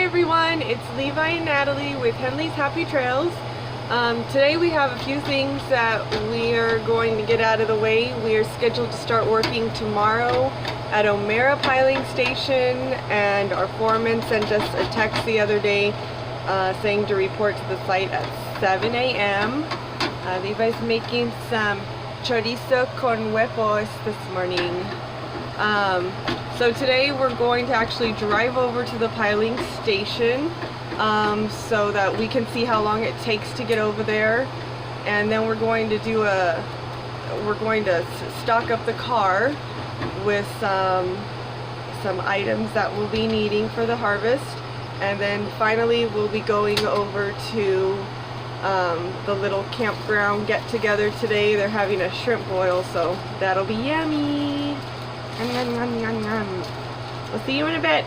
everyone, it's Levi and Natalie with Henley's Happy Trails. Today we have a few things that we are going to get out of the way. We are scheduled to start working tomorrow at O'Mara Piling Station, and our foreman sent us a text the other day saying to report to the site at 7 a.m. Levi's making some chorizo con huevos this morning. So today we're going to actually drive over to the piling station so that we can see how long it takes to get over there, and then we're going to stock up the car with some items that we'll be needing for the harvest, and then finally we'll be going over to the little campground get together today. They're having a shrimp boil, so that'll be yummy. We'll see you in a bit.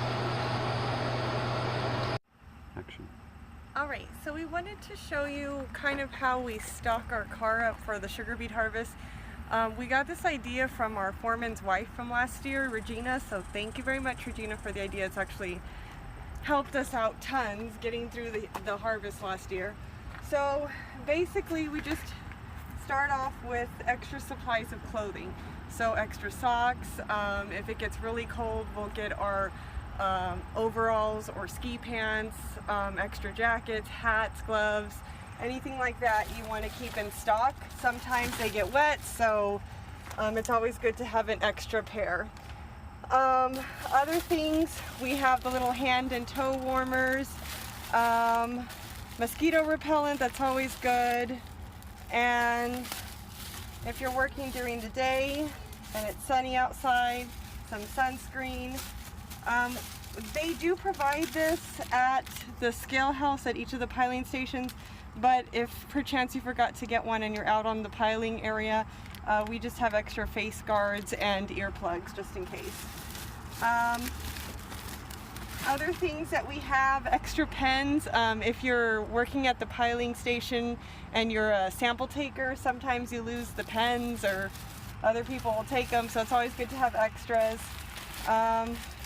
Action. Alright, so we wanted to show you kind of how we stock our car up for the sugar beet harvest. We got this idea from our foreman's wife from last year, Regina, so thank you very much, Regina, for the idea. It's actually helped us out tons getting through the harvest last year. So basically we just start off with extra supplies of clothing. So extra socks, if it gets really cold we'll get our overalls or ski pants, extra jackets, hats, gloves, anything like that you want to keep in stock. Sometimes they get wet, so it's always good to have an extra pair. Other things, we have the little hand and toe warmers, mosquito repellent, that's always good, and if you're working during the day and it's sunny outside, some sunscreen. They do provide this at the scale house at each of the piling stations, but if perchance you forgot to get one and you're out on the piling area, we just have extra face guards and earplugs just in case. Other things that we have, extra pens. If you're working at the piling station and you're a sample taker, sometimes you lose the pens or other people will take them, so it's always good to have extras.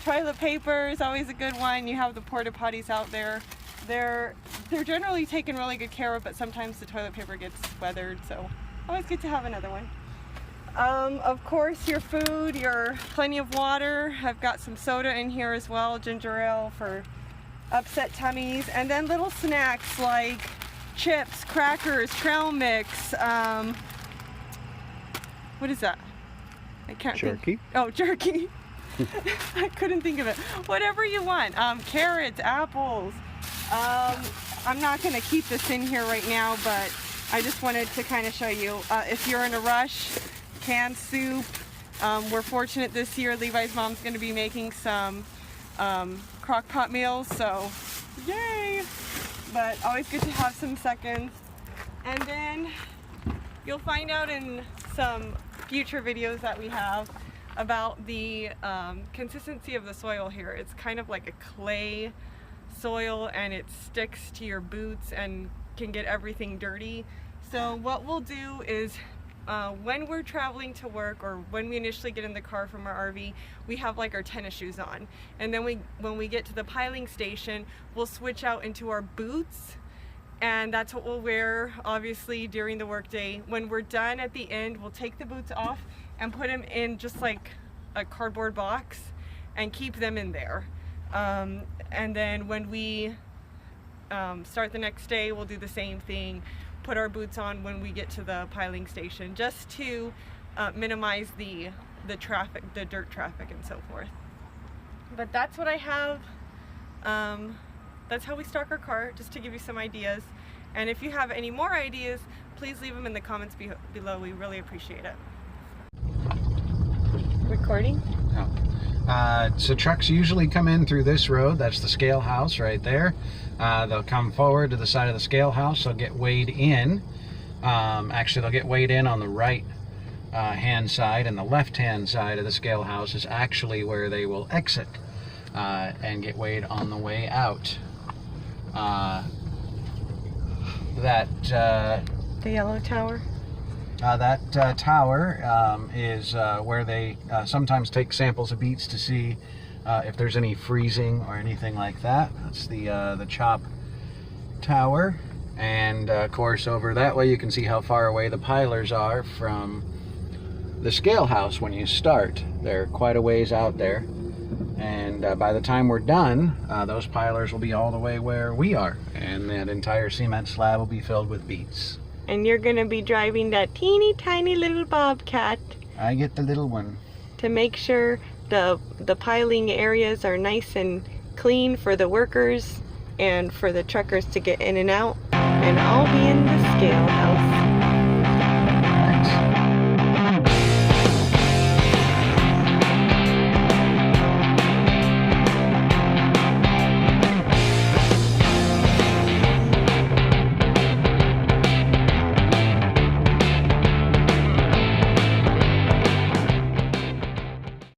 Toilet paper is always a good one. You have the porta potties out there. They're generally taken really good care of, but sometimes the toilet paper gets weathered, so always good to have another one. Of course, your food, your plenty of water. I've got some soda in here as well, ginger ale for upset tummies, and then little snacks like chips, crackers, trail mix. What is that? I can't Jerky. think. Oh, jerky. I couldn't think of it. Whatever you want. Carrots, apples. I'm not going to keep this in here right now, but I just wanted to kind of show you. If you're in a rush, canned soup. We're fortunate this year. Levi's mom's going to be making some crock pot meals, so yay! But always good to have some seconds. And then you'll find out in some future videos that we have about the consistency of the soil here. It's kind of like a clay soil, and it sticks to your boots and can get everything dirty. So what we'll do is when we're traveling to work, or when we initially get in the car from our RV, we have like our tennis shoes on, and then when we get to the piling station, we'll switch out into our boots, and that's what we'll wear obviously during the workday. When we're done at the end, we'll take the boots off and put them in just like a cardboard box and keep them in there. And then when we start the next day, we'll do the same thing, put our boots on when we get to the piling station, just to minimize the traffic, the dirt traffic and so forth. But that's what I have. That's how we stock our car, just to give you some ideas. And if you have any more ideas, please leave them in the comments below. We really appreciate it. Recording? Oh. So trucks usually come in through this road. That's the scale house right there. They'll come forward to the side of the scale house. They'll get weighed in. Actually, they'll get weighed in on the right hand side, and the left hand side of the scale house is actually where they will exit and get weighed on the way out. The yellow tower? That tower is where they sometimes take samples of beets to see if there's any freezing or anything like that. That's the chop tower. And of course over that way you can see how far away the pilers are from the scale house when you start. They're quite a ways out there. And by the time we're done, those pilers will be all the way where we are. And that entire cement slab will be filled with beets. And you're gonna be driving that teeny tiny little bobcat. I get the little one. To make sure the piling areas are nice and clean for the workers and for the truckers to get in and out. And I'll be in the scale house.